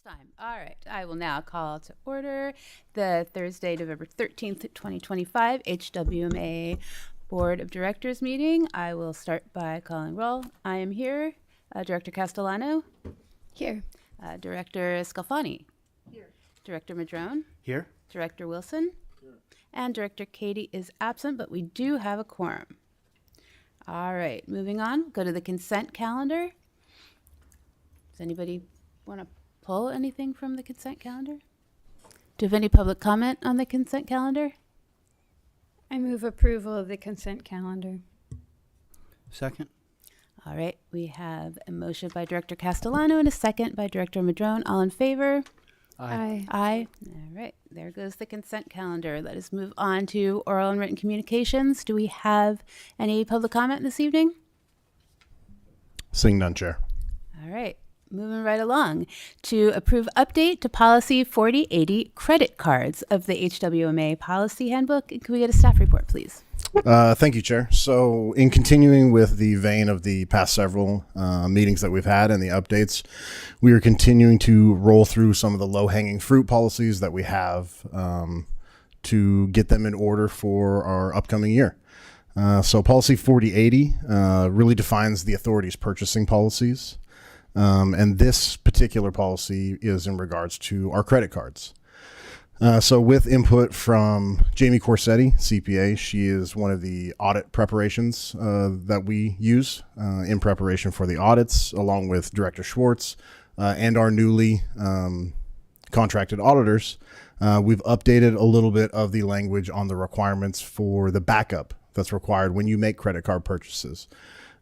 Time. All right. I will now call to order the Thursday, November 13th, 2025 HWMA Board of Directors meeting. I will start by calling roll. I am here. Director Castellano. Here. Director Scalfani. Here. Director Madrone. Here. Director Wilson. Here. And Director Katie is absent, but we do have a quorum. All right. Moving on. Go to the consent calendar. Does anybody want to pull anything from the consent calendar? Do you have any public comment on the consent calendar? I move approval of the consent calendar. Second. All right, we have a motion by Director Castellano and a second by Director Madrone. All in favor? Aye. Aye. All right, there goes the consent calendar. Let us move on to oral and written communications. Do we have any public comment this evening? Seeing none, Chair. All right. Moving right along to approve update to policy 4080 credit cards of the HWMA policy handbook. Can we get a staff report, please? Thank you, Chair. So in continuing with the vein of the past several meetings that we've had and the updates, we are continuing to roll through some of the low-hanging fruit policies that we have to get them in order for our upcoming year. So policy 4080 really defines the authority's purchasing policies. And this particular policy is in regards to our credit cards. So with input from Jamie Corsetti, CPA, she is one of the audit preparations that we use in preparation for the audits, along with Director Schwartz and our newly contracted auditors. We've updated a little bit of the language on the requirements for the backup that's required when you make credit card purchases.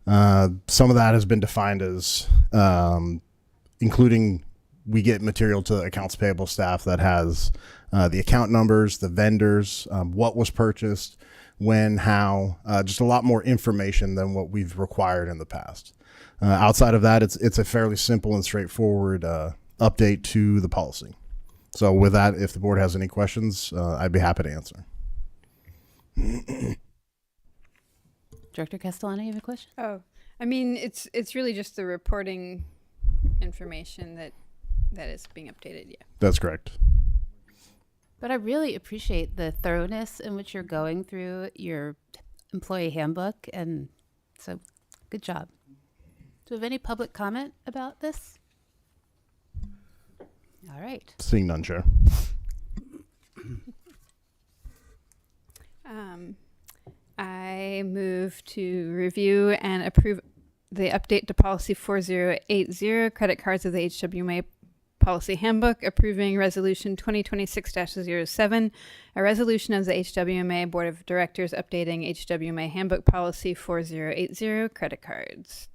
Some of that has been defined as including we get material to the accounts payable staff that has the account numbers, the vendors, what was purchased, when, how, just a lot more information than what we've required in the past. Outside of that, it's a fairly simple and straightforward update to the policy. So with that, if the board has any questions, I'd be happy to answer. Director Castellano, you have a question? Oh, I mean, it's really just the reporting information that is being updated. Yeah. That's correct. But I really appreciate the thoroughness in which you're going through your employee handbook, and so good job. Do we have any public comment about this? All right. Seeing none, Chair. I move to review and approve the update to policy 4080 credit cards of the HWMA policy handbook, approving resolution 2026-07, a resolution of the HWMA Board of Directors updating HWMA handbook policy 4080 credit cards.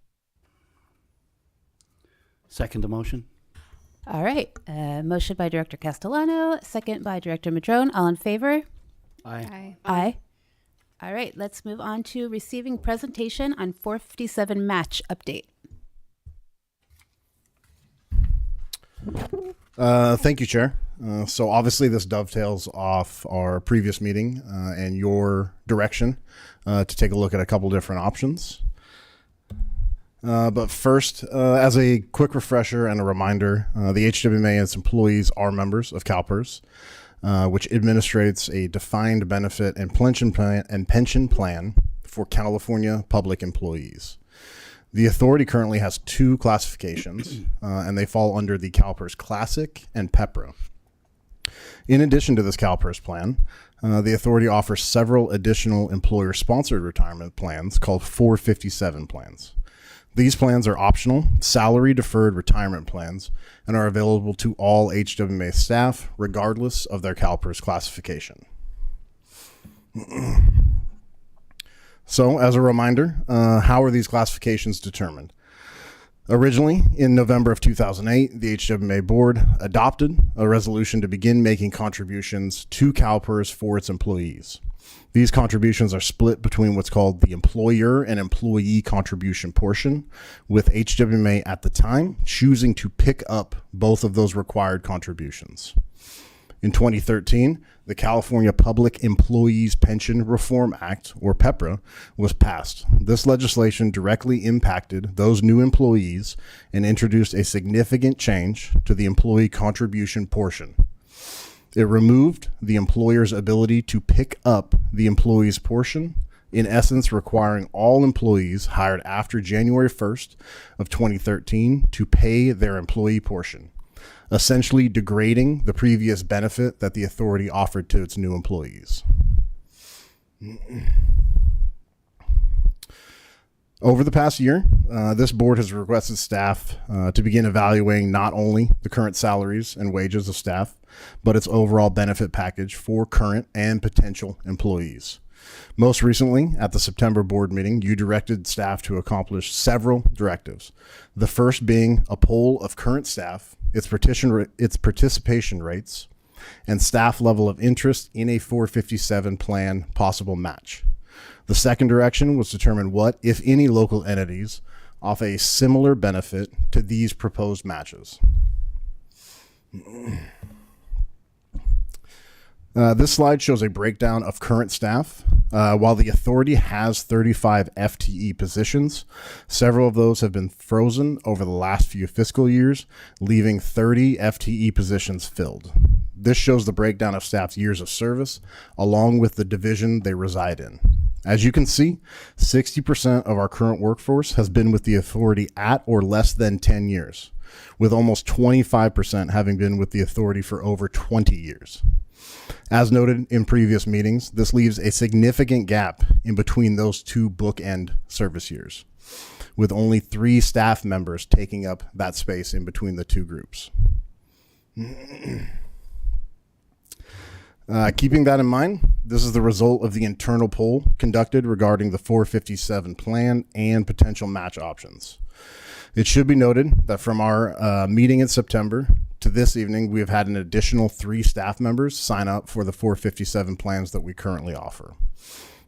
Second the motion. All right. Motion by Director Castellano, second by Director Madrone. All in favor? Aye. Aye. All right. Let's move on to receiving presentation on 457 match update. Thank you, Chair. So obviously this dovetails off our previous meeting and your direction to take a look at a couple different options. But first, as a quick refresher and a reminder, the HWMA and its employees are members of CalPERS, which administrates a defined benefit and pension plan for California public employees. The authority currently has two classifications, and they fall under the CalPERS Classic and PEPRA. In addition to this CalPERS plan, the authority offers several additional employer-sponsored retirement plans called 457 plans. These plans are optional, salary-deferred retirement plans, and are available to all HWMA staff, regardless of their CalPERS classification. So, as a reminder, how are these classifications determined? Originally, in November of 2008, the HWMA board adopted a resolution to begin making contributions to CalPERS for its employees. These contributions are split between what's called the employer and employee contribution portion, with HWMA at the time choosing to pick up both of those required contributions. In 2013, the California Public Employees Pension Reform Act, or PEPRA, was passed. This legislation directly impacted those new employees and introduced a significant change to the employee contribution portion. It removed the employer's ability to pick up the employee's portion, in essence requiring all employees hired after January 1st of 2013 to pay their employee portion, essentially degrading the previous benefit that the authority offered to its new employees. Over the past year, this board has requested staff to begin evaluating not only the current salaries and wages of staff, but its overall benefit package for current and potential employees. Most recently, at the September board meeting, you directed staff to accomplish several directives. The first being a poll of current staff, its participation rates, and staff level of interest in a 457 plan possible match. The second direction was to determine what, if any, local entities offer a similar benefit to these proposed matches. This slide shows a breakdown of current staff. While the authority has 35 FTE positions, several of those have been frozen over the last few fiscal years, leaving 30 FTE positions filled. This shows the breakdown of staff's years of service, along with the division they reside in. As you can see, 60% of our current workforce has been with the authority at or less than 10 years, with almost 25% having been with the authority for over 20 years. As noted in previous meetings, this leaves a significant gap in between those two bookend service years, with only 3 staff members taking up that space in between the two groups. Keeping that in mind, this is the result of the internal poll conducted regarding the 457 plan and potential match options. It should be noted that from our meeting in September to this evening, we have had an additional 3 staff members sign up for the 457 plans that we currently offer.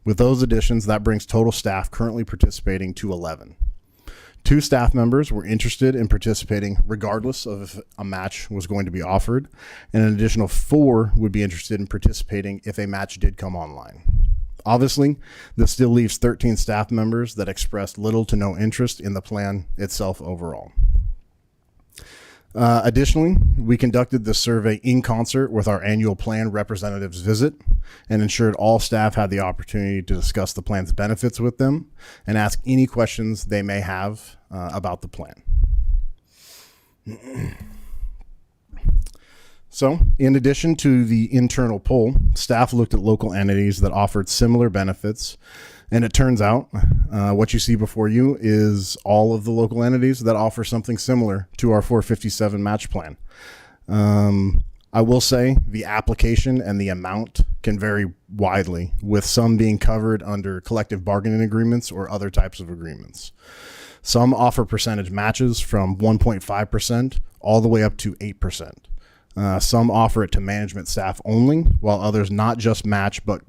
With those additions, that brings total staff currently participating to 11. 2 staff members were interested in participating regardless of if a match was going to be offered, and an additional 4 would be interested in participating if a match did come online. Obviously, this still leaves 13 staff members that expressed little to no interest in the plan itself overall. Additionally, we conducted this survey in concert with our annual plan representatives visit and ensured all staff had the opportunity to discuss the plan's benefits with them and ask any questions they may have about the plan. So, in addition to the internal poll, staff looked at local entities that offered similar benefits, and it turns out what you see before you is all of the local entities that offer something similar to our 457 match plan. I will say the application and the amount can vary widely, with some being covered under collective bargaining agreements or other types of agreements. Some offer percentage matches from 1.5% all the way up to 8%. Some offer it to management staff only, while others not just match but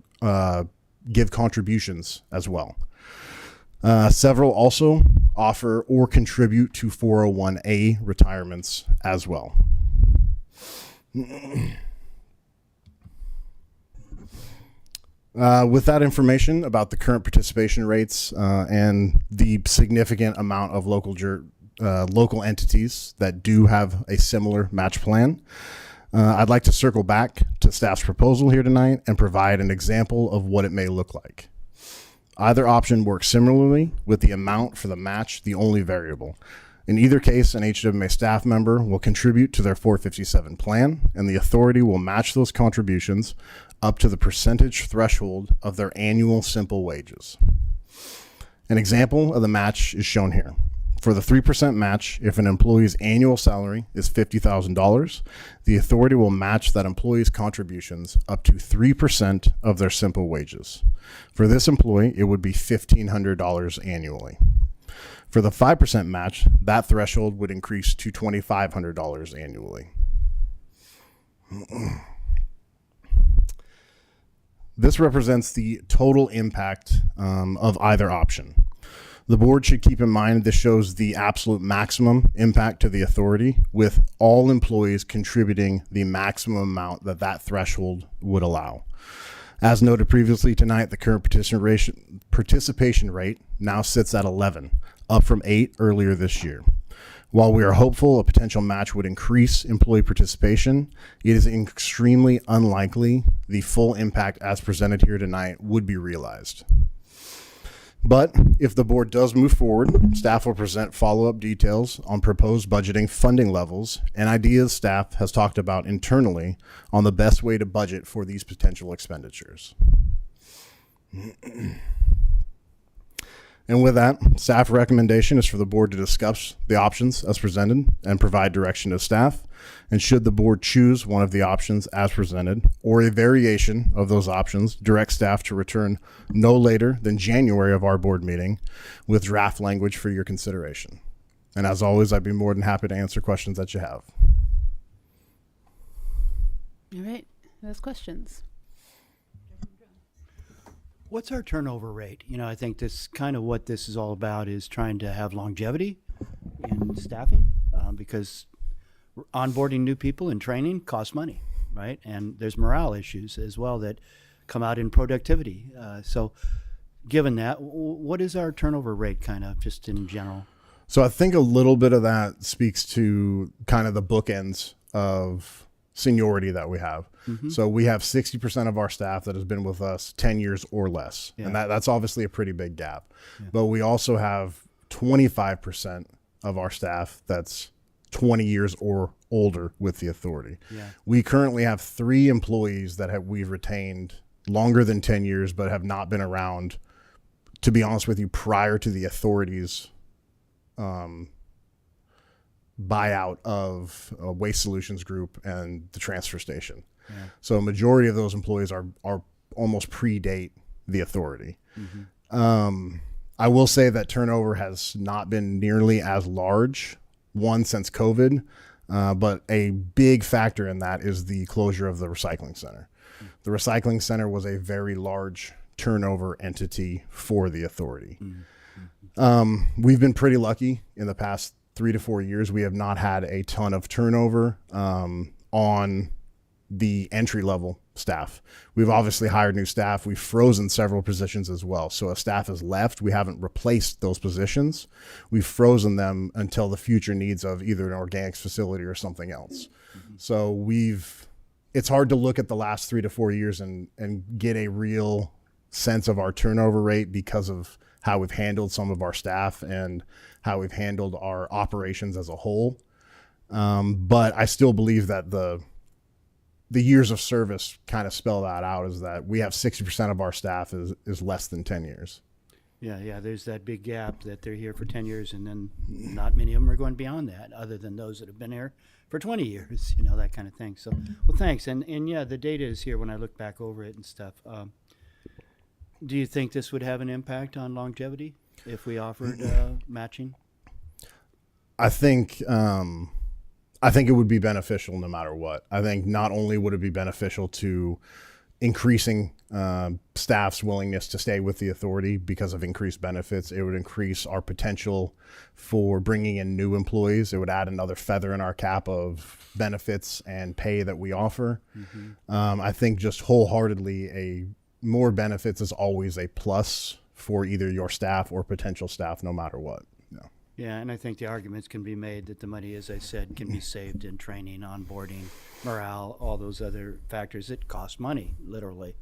give contributions as well. Several also offer or contribute to 401A retirements as well. With that information about the current participation rates and the significant amount of local entities that do have a similar match plan, I'd like to circle back to staff's proposal here tonight and provide an example of what it may look like. Either option works similarly, with the amount for the match the only variable. In either case, an HWMA staff member will contribute to their 457 plan, and the authority will match those contributions up to the percentage threshold of their annual simple wages. An example of the match is shown here. For the 3% match, if an employee's annual salary is $50,000, the authority will match that employee's contributions up to 3% of their simple wages. For this employee, it would be $1,500 annually. For the 5% match, that threshold would increase to $2,500 annually. This represents the total impact of either option. The board should keep in mind this shows the absolute maximum impact to the authority, with all employees contributing the maximum amount that that threshold would allow. As noted previously tonight, the current participation rate now sits at 11, up from 8 earlier this year. While we are hopeful a potential match would increase employee participation, it is extremely unlikely the full impact as presented here tonight would be realized. But if the board does move forward, staff will present follow-up details on proposed budgeting funding levels and ideas staff has talked about internally on the best way to budget for these potential expenditures. And with that, staff recommendation is for the board to discuss the options as presented and provide direction to staff. And should the board choose one of the options as presented or a variation of those options, direct staff to return no later than January of our board meeting with draft language for your consideration. And as always, I'd be more than happy to answer questions that you have. All right, those questions. What's our turnover rate? You know, I think this kind of what this is all about is trying to have longevity in staffing because onboarding new people and training costs money, right? And there's morale issues as well that come out in productivity. So given that, what is our turnover rate kind of just in general? So I think a little bit of that speaks to kind of the bookends of seniority that we have. Mm-hmm. So we have 60% of our staff that has been with us 10 years or less. Yeah. And that's obviously a pretty big gap. Yeah. But we also have 25% of our staff that's 20 years or older with the authority. Yeah. We currently have 3 employees that we've retained longer than 10 years, but have not been around, to be honest with you, prior to the authority's buyout of Waste Solutions Group and the transfer station. Yeah. So a majority of those employees are almost predate the authority. Mm-hmm. I will say that turnover has not been nearly as large, one, since COVID, but a big factor in that is the closure of the recycling center. Mm-hmm. The recycling center was a very large turnover entity for the authority. Mm-hmm. We've been pretty lucky in the past 3 to 4 years. We have not had a ton of turnover on the entry level staff. We've obviously hired new staff. We've frozen several positions as well. So if staff has left, we haven't replaced those positions. We've frozen them until the future needs of either an organics facility or something else. Mm-hmm. So it's hard to look at the last 3 to 4 years and get a real sense of our turnover rate because of how we've handled some of our staff and how we've handled our operations as a whole. But I still believe that the years of service kind of spell that out, is that we have 60% of our staff is less than 10 years. Yeah. There's that big gap that they're here for 10 years and then not many of them are going beyond that other than those that have been here for 20 years, that kind of thing. So, well, thanks. And yeah, the data is here when I look back over it and stuff. Do you think this would have an impact on longevity if we offered matching? I think it would be beneficial no matter what. I think not only would it be beneficial to increasing staff's willingness to stay with the authority because of increased benefits, it would increase our potential for bringing in new employees. It would add another feather in our cap of benefits and pay that we offer. Mm-hmm. I think just wholeheartedly more benefits is always a plus for either your staff or potential staff, no matter what. Yeah, and I think the arguments can be made that the money, as I said, can be saved in training, onboarding, morale, all those other factors that cost money, literally.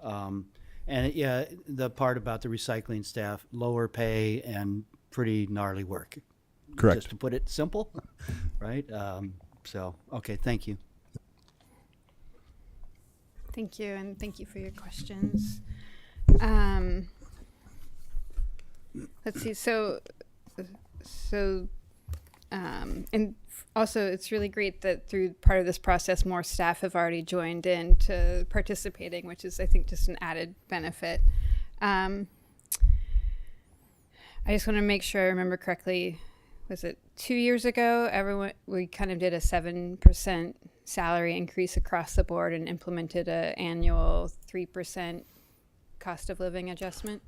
And yeah, the part about the recycling staff, lower pay and pretty gnarly work. Correct. Just to put it simple, right? Okay, thank you. Thank you, and thank you for your questions. Let's see. So, and also it's really great that through part of this process, more staff have already joined in to participating, which is, I think, just an added benefit. I just want to make sure I remember correctly. Was it 2 years ago? We kind of did a 7% salary increase across the board and implemented an annual 3% cost of living adjustment.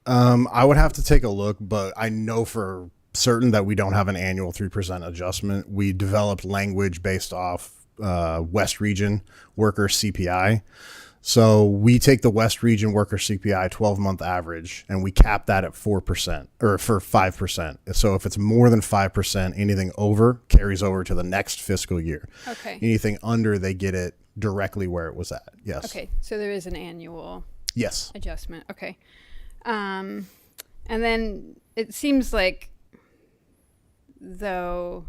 I would have to take a look, but I know for certain that we don't have an annual 3% adjustment. We developed language based off West Region worker CPI. So we take the West Region worker CPI 12-month average and we cap that at 4% or for 5%. So if it's more than 5%, anything over carries over to the next fiscal year. Okay. Anything under, they get it directly where it was at. Yes. Okay. So there is an annual Yes. adjustment. Okay. And then it seems like, though,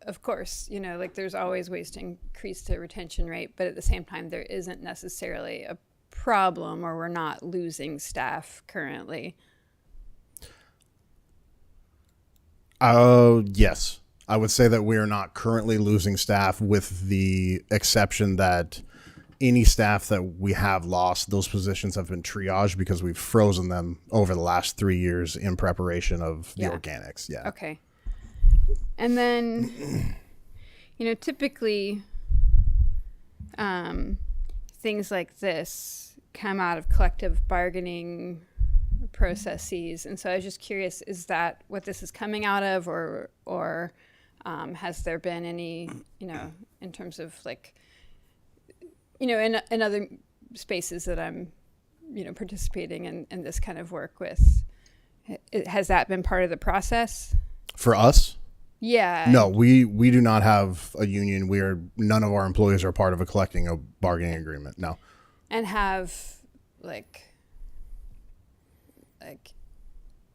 of course, you know, like there's always ways to increase the retention rate, but at the same time, there isn't necessarily a problem or we're not losing staff currently. Yes. I would say that we are not currently losing staff, with the exception that any staff that we have lost, those positions have been triaged because we've frozen them over the last 3 years in preparation of the Yeah. organics. Yeah. Okay. And then, you know, typically things like this come out of collective bargaining processes. And so I was just curious, is that what this is coming out of, or has there been any, you know, in terms of like, you know, in other spaces that I'm, you know, participating in this kind of work with, has that been part of the process? For us? Yeah. No, we do not have a union. None of our employees are part of a collecting a bargaining agreement. No. And have like,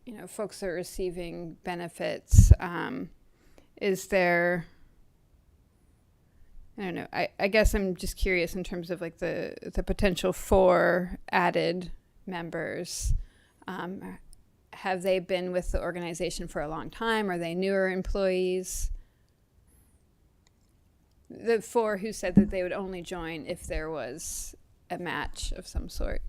you know, folks that are receiving benefits, is there, I don't know, I guess I'm just curious in terms of like the potential for added members. Have they been with the organization for a long time? Are they newer employees? The 4 who said that they would only join if there was a match of some sort.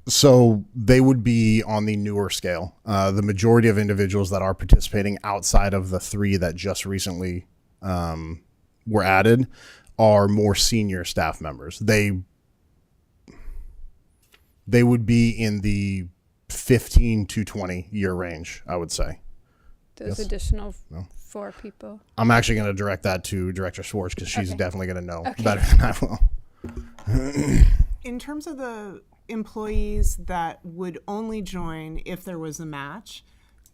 So they would be on the newer scale. The majority of individuals that are participating outside of the 3 that just recently were added are more senior staff members. They would be in the 15 to 20 year range, I would say. Those Yes. additional No. 4 people. I'm actually going to direct that to Director Schwartz because she's Okay. definitely going to know Okay. better than I will. In terms of the employees that would only join if there was a match,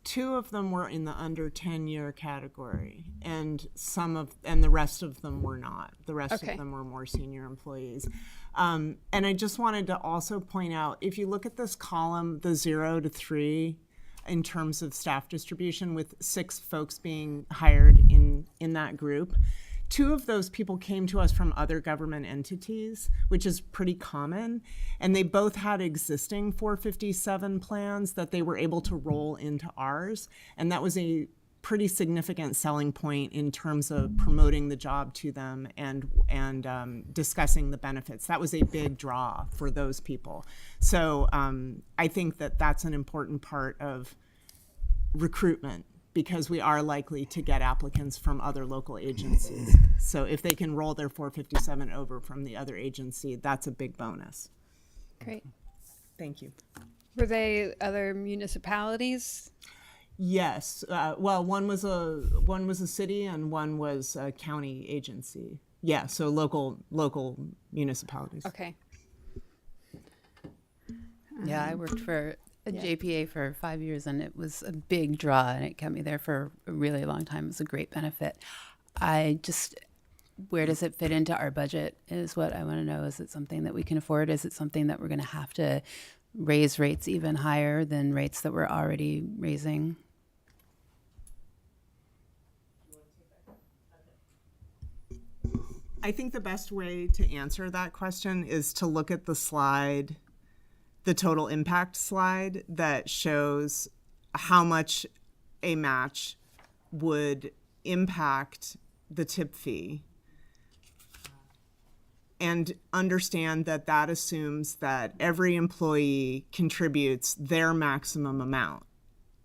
2 of them were in the under 10-year category, and the rest of them were not. The rest Okay. of them were more senior employees. And I just wanted to also point out, if you look at this column, the 0 to 3, in terms of staff distribution, with 6 folks being hired in that group, 2 of those people came to us from other government entities, which is pretty common. And they both had existing 457 plans that they were able to roll into ours. And that was a pretty significant selling point in terms of promoting the job to them and discussing the benefits. That was a big draw for those people. So I think that that's an important part of recruitment, because we are likely to get applicants from other local agencies. So if they can roll their 457 over from the other agency, that's a big bonus. Great. Thank you. Were they other municipalities? Yes. Well, one was a city and one was a county agency. Yeah. So local municipalities. Okay. Yeah, I worked for a JPA for 5 years, and it was a big draw, and it kept me there for a really long time. It was a great benefit. Where does it fit into our budget is what I want to know. Is it something that we can afford? Is it something that we're going to have to raise rates even higher than rates that we're already raising? I think the best way to answer that question is to look at the slide, the total impact slide that shows how much a match would impact the tip fee, and understand that that assumes that every employee contributes their maximum amount.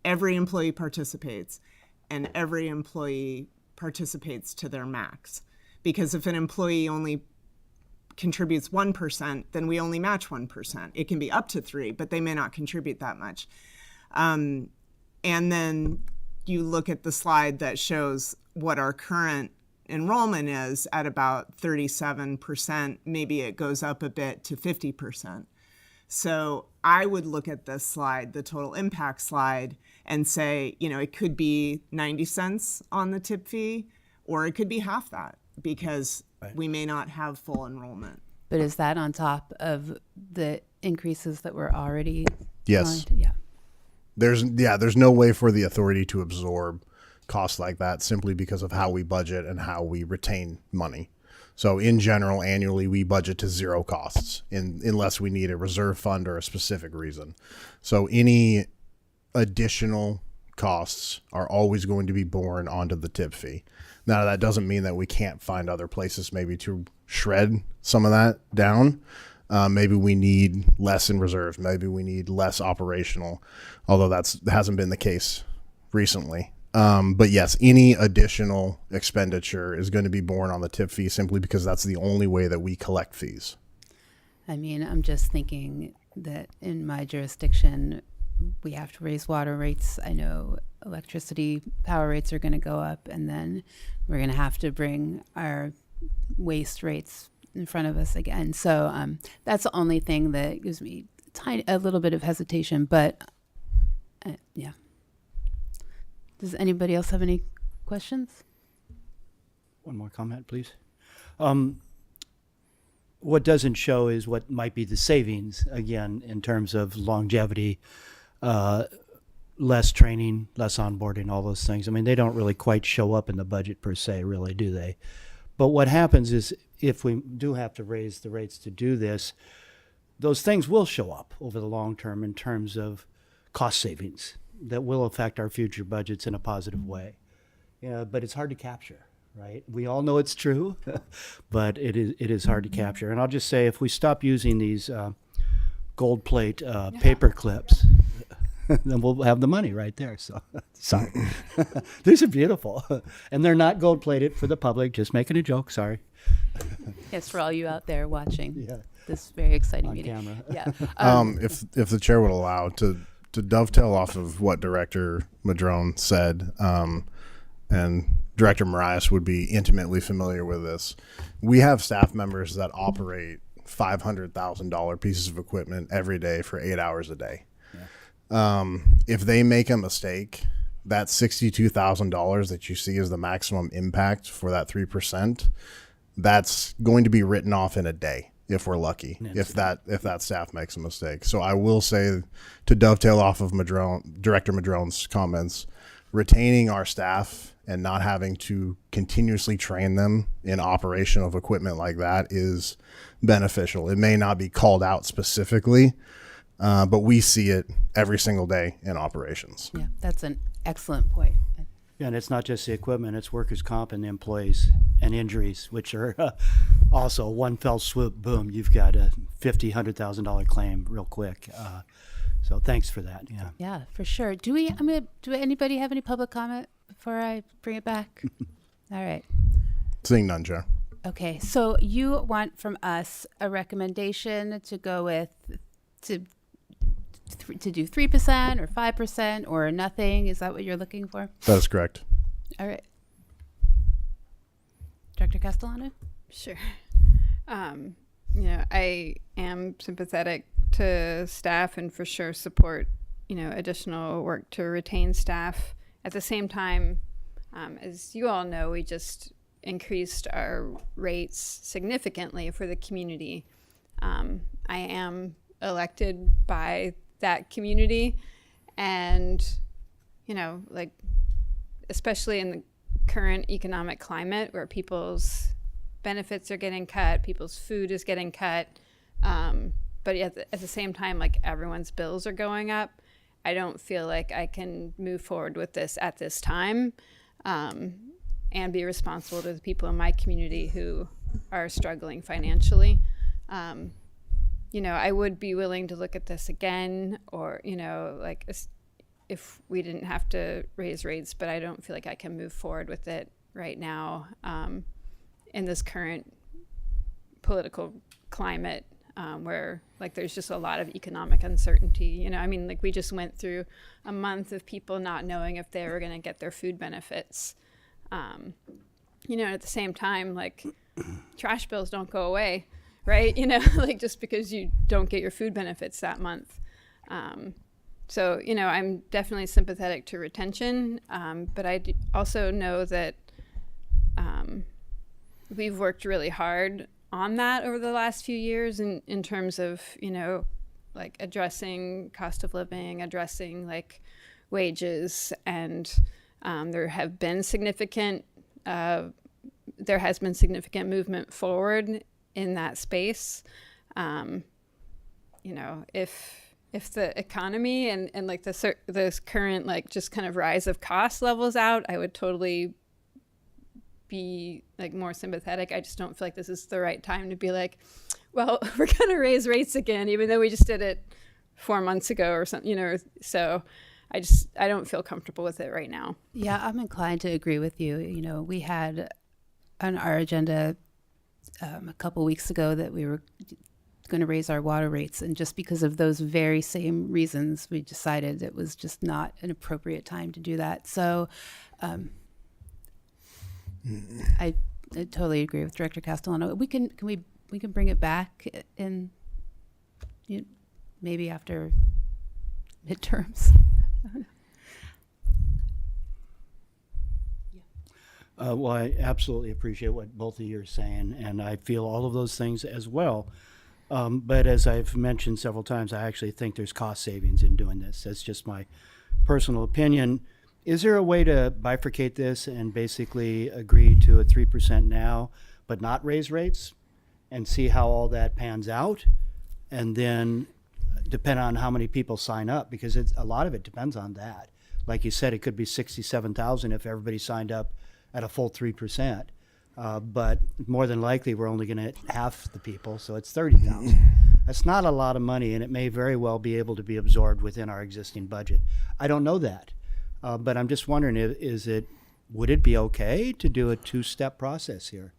Every employee participates, and every employee participates to their max. Because if an employee only contributes 1%, then we only match 1%. It can be up to 3, but they may not contribute that much. And then you look at the slide that shows what our current enrollment is at about 37%. Maybe it goes up a bit to 50%. So I would look at this slide, the total impact slide, and say, it could be 90 cents on the tip fee, or it could be half that, because we may not have full enrollment. But is that on top of the increases that were already? Yes. Yeah. There's no way for the authority to absorb costs like that simply because of how we budget and how we retain money. So in general, annually, we budget to zero costs unless we need a reserve fund or a specific reason. So any additional costs are always going to be borne onto the tip fee. Now, that doesn't mean that we can't find other places maybe to shred some of that down. Maybe we need less in reserves. Maybe we need less operational, although that hasn't been the case recently. But yes, any additional expenditure is going to be borne on the tip fee simply because that's the only way that we collect fees. I mean, I'm just thinking that in my jurisdiction, we have to raise water rates. I know electricity power rates are going to go up, and then we're going to have to bring our waste rates in front of us again. So that's the only thing that gives me a little bit of hesitation. But yeah. Does anybody else have any questions? One more comment, please. What doesn't show is what might be the savings, again, in terms of longevity, less training, less onboarding, all those things. I mean, they don't really quite show up in the budget per se, really, do they? But what happens is if we do have to raise the rates to do this, those things will show up over the long term in terms of cost savings that will affect our future budgets in a positive way. But it's hard to capture, right? We all know it's true, but it is hard to capture. And I'll just say, if we stop using these gold plate paper clips, then we'll have the money right there. So sorry. These are beautiful. And they're not gold plated for the public, just making a joke, sorry. Yes, for all you out there watching Yeah. this very exciting On meeting. camera. Yeah. If the chair would allow to dovetail off of what Director Madrone said, and Director Marias would be intimately familiar with this. We have staff members that operate $500,000 pieces of equipment every day for 8 hours a day. If they make a mistake, that $62,000 that you see as the maximum impact for that 3%, that's going to be written off in a day if we're lucky, if that staff makes a mistake. So I will say, to dovetail off of Director Madrone's comments, retaining our staff and not having to continuously train them in operation of equipment like that is beneficial. It may not be called out specifically, but we see it every single day in operations. Yeah, that's an excellent point. Yeah, and it's not just the equipment, it's workers' comp and the employees and injuries, which are also one fell swoop, boom, you've got a $50,000, $100,000 claim real quick. So thanks for that, yeah. Yeah, for sure. Do anybody have any public comment before I bring it back? All right. Seeing none, Chair. Okay, so you want from us a recommendation to go with, to do 3% or 5% or nothing? Is that what you're looking for? That is correct. All right. Director Castellano? Sure. I am sympathetic to staff and for sure support, additional work to retain staff. At the same time, as you all know, we just increased our rates significantly for the community. I am elected by that community, and especially in the current economic climate where people's benefits are getting cut, people's food is getting cut, but at the same time, everyone's bills are going up. I don't feel like I can move forward with this at this time, and be responsible to the people in my community who are struggling financially. I would be willing to look at this again, or, if we didn't have to raise rates, but I don't feel like I can move forward with it right now, in this current political climate where like there's just a lot of economic uncertainty. You know, I mean, like we just went through a month of people not knowing if they were going to get their food benefits. You know, at the same time, like trash bills don't go away, right? You know, like just because you don't get your food benefits that month. So, you know, I'm definitely sympathetic to retention, but I also know that we've worked really hard on that over the last few years in terms of, you know, like addressing cost of living, addressing like wages, and there has been significant movement forward in that space. You know, if the economy and like this current like just kind of rise of cost levels out, I would totally be like more sympathetic. I just don't feel like this is the right time to be like, well, we're going to raise rates again, even though we just did it 4 months ago or something, you know. So I don't feel comfortable with it right now. Yeah, I'm inclined to agree with you. You know, we had on our agenda a couple weeks ago that we were going to raise our water rates, and just because of those very same reasons, we decided it was just not an appropriate time to do that. So I totally agree with Director Castellano. We can bring it back in, you know, maybe after midterms. Well, I absolutely appreciate what both of you are saying, and I feel all of those things as well. But as I've mentioned several times, I actually think there's cost savings in doing this. That's just my personal opinion. Is there a way to bifurcate this and basically agree to a 3% now, but not raise rates, and see how all that pans out? And then depend on how many people sign up, because a lot of it depends on that. Like you said, it could be 67,000 if everybody signed up at a full 3%. But more than likely, we're only going to hit half the people, so it's 30,000. That's not a lot of money, and it may very well be able to be absorbed within our existing budget. I don't know that, but I'm just wondering, would it be okay to do a two-step process here?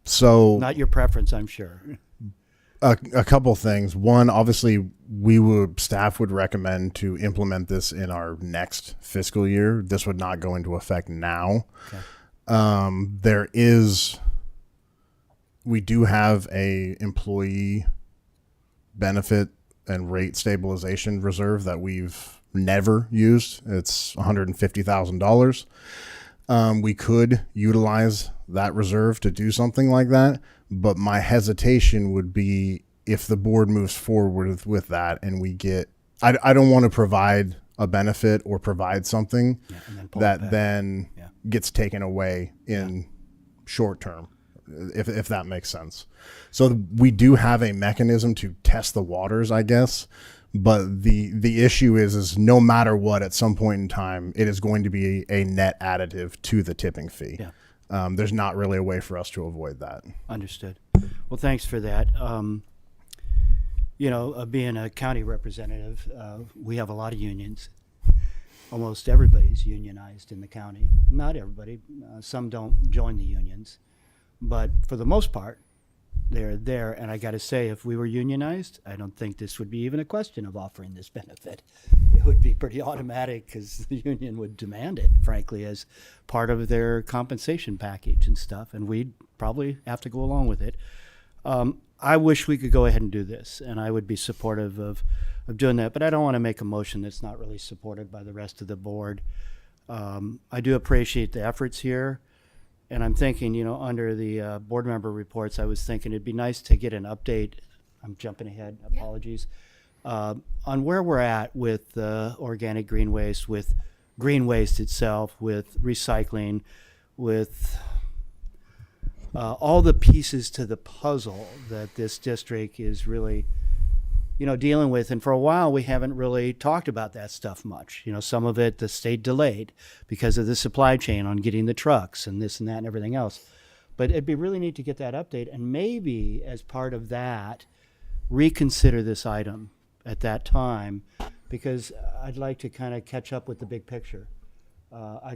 So Not your preference, I'm sure. a couple things. One, obviously, staff would recommend to implement this in our next fiscal year. This would not go into effect now. Okay. We do have a employee benefit and rate stabilization reserve that we've never used. It's $150,000. We could utilize that reserve to do something like that, but my hesitation would be if the board moves forward with that and I don't want to provide a benefit or provide something that then gets taken away in short term, if that makes sense. So we do have a mechanism to test the waters, I guess, but the issue is no matter what, at some point in time, it is going to be a net additive to the tipping fee. Yeah. There's not really a way for us to avoid that. Understood. Well, thanks for that. You know, being a county representative, we have a lot of unions. Almost everybody's unionized in the county. Not everybody. Some don't join the unions. But for the most part, they're there. And I got to say, if we were unionized, I don't think this would be even a question of offering this benefit. It would be pretty automatic because the union would demand it, frankly, as part of their compensation package and stuff. And we'd probably have to go along with it. I wish we could go ahead and do this, and I would be supportive of doing that, but I don't want to make a motion that's not really supported by the rest of the board. I do appreciate the efforts here, and I'm thinking, you know, under the board member reports, I was thinking it'd be nice to get an update. I'm jumping ahead, apologies, on where we're at with organic green waste, with green waste itself, with recycling, with all the pieces to the puzzle that this district is really, you know, dealing with. And for a while, we haven't really talked about that stuff much. You know, some of it, the state delayed because of the supply chain on getting the trucks and this and that and everything else. But it'd be really neat to get that update, and maybe as part of that, reconsider this item at that time, because I'd like to kind of catch up with the big picture. I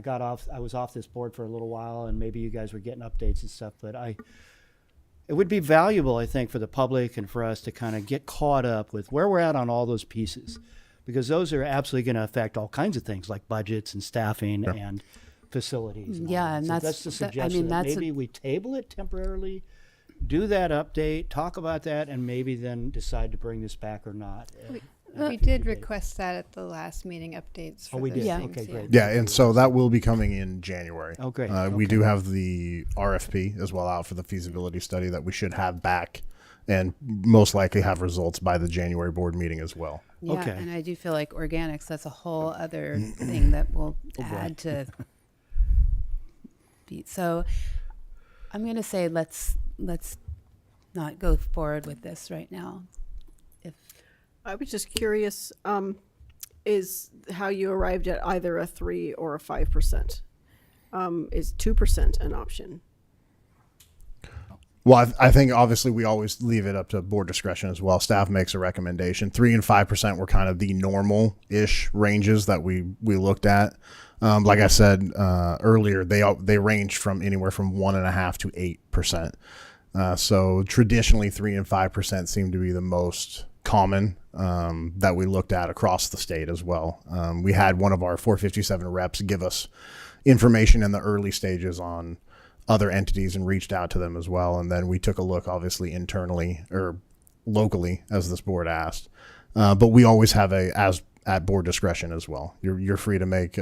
was off this board for a little while, and maybe you guys were getting updates and stuff, but it would be valuable, I think, for the public and for us to kind of get caught up with where we're at on all those pieces, because those are absolutely going to affect all kinds of things like budgets and staffing and facilities. all Yeah, that. and So that's- the that- I suggestion. mean, that that's a- maybe we table it temporarily, do that update, talk about that, and maybe then decide to bring this back or not. We did request that at the last meeting updates. For we those did. Yeah. things, Okay, great. Yeah, and so that will be coming in January. Oh, great. We Okay. do have the RFP as well out for the feasibility study that we should have back and most likely have results by the January board meeting as well. Yeah, Okay. and I do feel like organics, that's a whole other thing that will Oh, add to be. So I'm going to say let's not go forward with this right now. If I was just curious, is how you arrived at either a 3 or a 5%. Is 2% an option? Well, I think obviously we always leave it up to board discretion as well. Staff makes a recommendation. 3 and 5% were kind of the normal-ish ranges that we looked at. Like I said earlier, they ranged from anywhere from 1.5% to 8%. So traditionally, 3 and 5% seem to be the most common that we looked at across the state as well. We had one of our 457 reps give us information in the early stages on other entities and reached out to them as well. And then we took a look, obviously, internally or locally, as this board asked. But we always have at board discretion as well. You're free to make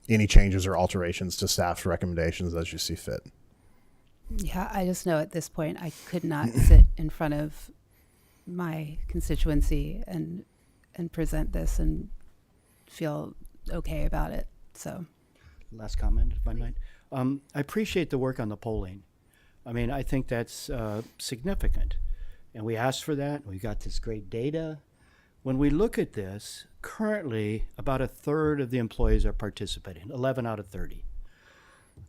any changes or alterations to staff's recommendations as you see fit. Yeah, I just know at this point I could not sit in front of my constituency and present this and feel okay about it. So Last comment, if I might. I appreciate the work on the polling. I mean, I think that's significant. And we asked for that. We got this great data. When we look at this, currently about a third of the employees are participating, 11 out of 30.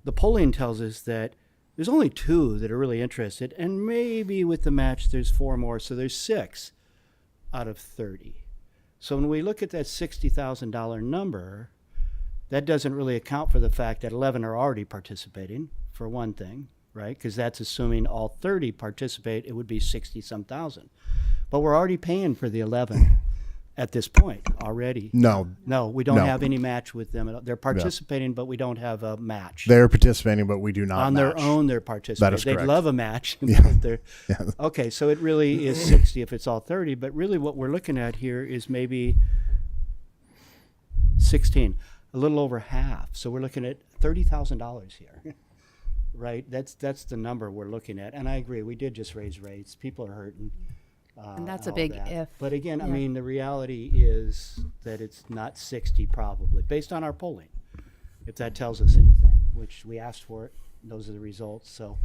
The polling tells us that there's only 2 that are really interested, and maybe with the match there's 4 more, so there's 6 out of 30. So when we look at that $60,000 number, that doesn't really account for the fact that 11 are already participating, for one thing, right? Because that's assuming all 30 participate, it would be 60-some thousand. But we're already paying for the 11 at this point already. No, No, we don't No. have any match with them. They're participating, but we don't have a match. they're participating, but we do not On their match. own, they're participating. That is They'd correct. love a match. Yeah. But they're, Yeah. okay, so it really is 60 if it's all 30. But really what we're looking at here is maybe 16, a little over half. So we're looking at $30,000 here, right? That's the number we're looking at. And I agree, we did just raise rates. People are hurting. And that's a all big that. if. But again, I Yeah. mean, the reality is that it's not 60 probably, based on our polling, if that tells us anything, which we asked for it. Those are the results. So,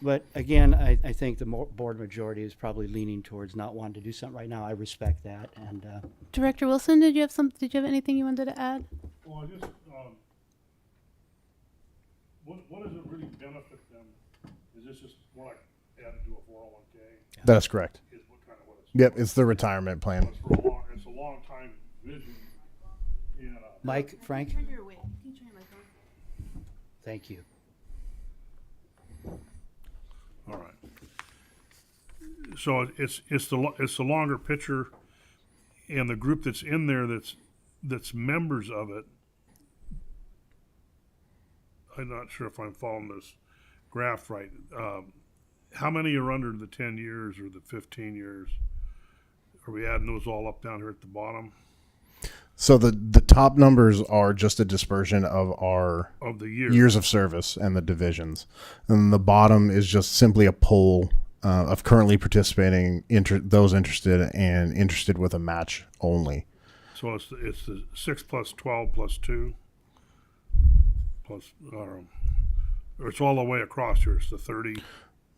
but again, I think the board majority is probably leaning towards not wanting to do something right now. I respect that. And Director Wilson, did you have anything you wanted to add? Well, I just, what does it really benefit them? Is this just more like added to a 401k? That is correct. Is what kind of what it's. Yep, it's the retirement plan. It's for a long, it's a long time vision. And, Mike, Frank? Thank you. all right. So it's the longer picture, and the group that's in there that's members of it. I'm not sure if I'm following this graph right. How many are under the 10 years or the 15 years? Are we adding those all up down here at the bottom So the top numbers are just a dispersion of our of the year? years of service and the divisions. And the bottom is just simply a poll of currently participating, those interested and interested with a match only. So it's the 6 plus 12 plus 2 plus, or it's all the way across here. It's the 30.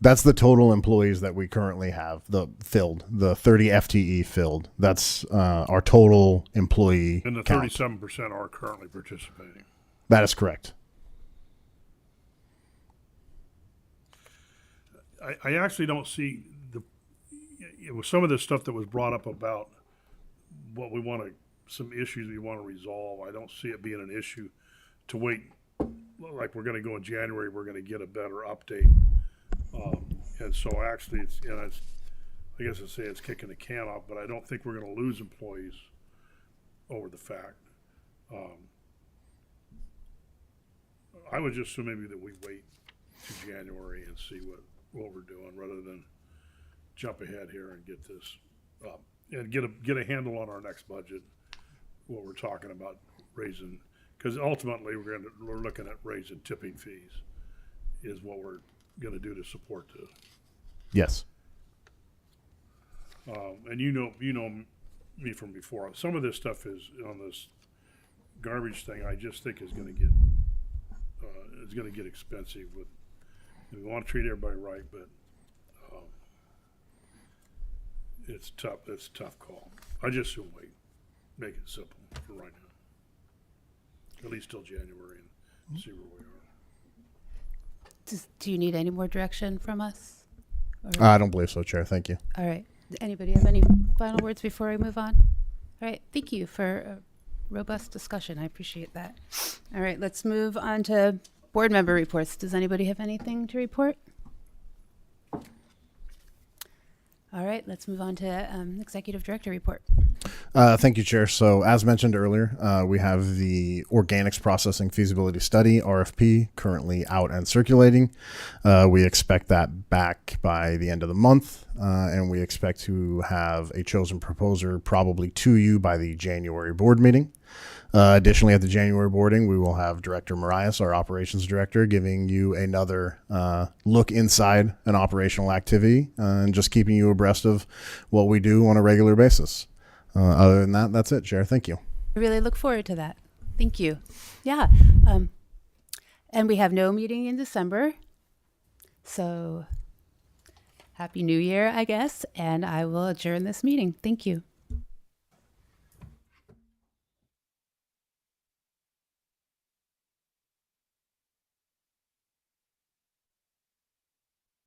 That's the total employees that we currently have, the 30 FTE filled. That's our total employee And the count. 37% are currently participating. That is correct. I actually don't see it was some of the stuff that was brought up about what we want to, some issues we want to resolve. I don't see it being an issue to wait, like we're going to go in January, we're going to get a better update And so actually, I guess I'd say it's kicking the can off, but I don't think we're gonna lose employees over the fact. I would just assume maybe that we wait to January and see what we're doing, rather than jump ahead here and get this up and get a handle on our next budget, what we're talking about raising, because ultimately we're looking at raising tipping fees is what we're gonna do to support this. Yes. And you know me from before. Some of this stuff is on this garbage thing. I just think is going to get expensive. We want to treat everybody right, but it's tough. It's a tough call. I just assume wait, make it simple for right now, at least till January, and see where we are. Do you need any more direction from us? I don't believe so, Chair. Thank you. All right. Anybody have any final words before we move on? All right. Thank you for a robust discussion. I appreciate that. All right. Let's move on to board member reports. Does anybody have anything to report? All right. Let's move on to executive director report. Thank you, Chair. So as mentioned earlier, we have the organics processing feasibility study, RFP, currently out and circulating. We expect that back by the end of the month, and we expect to have a chosen proposer probably to you by the January board meeting. Additionally, at the January boarding, we will have Director Marias, our operations director, giving you another look inside an operational activity and just keeping you abreast of what we do on a regular basis. Other than that, that's it, Chair. Thank you. I really look forward to that. Thank you. Yeah. And we have no meeting in December. So happy New Year, I guess. And I will adjourn this meeting. Thank you.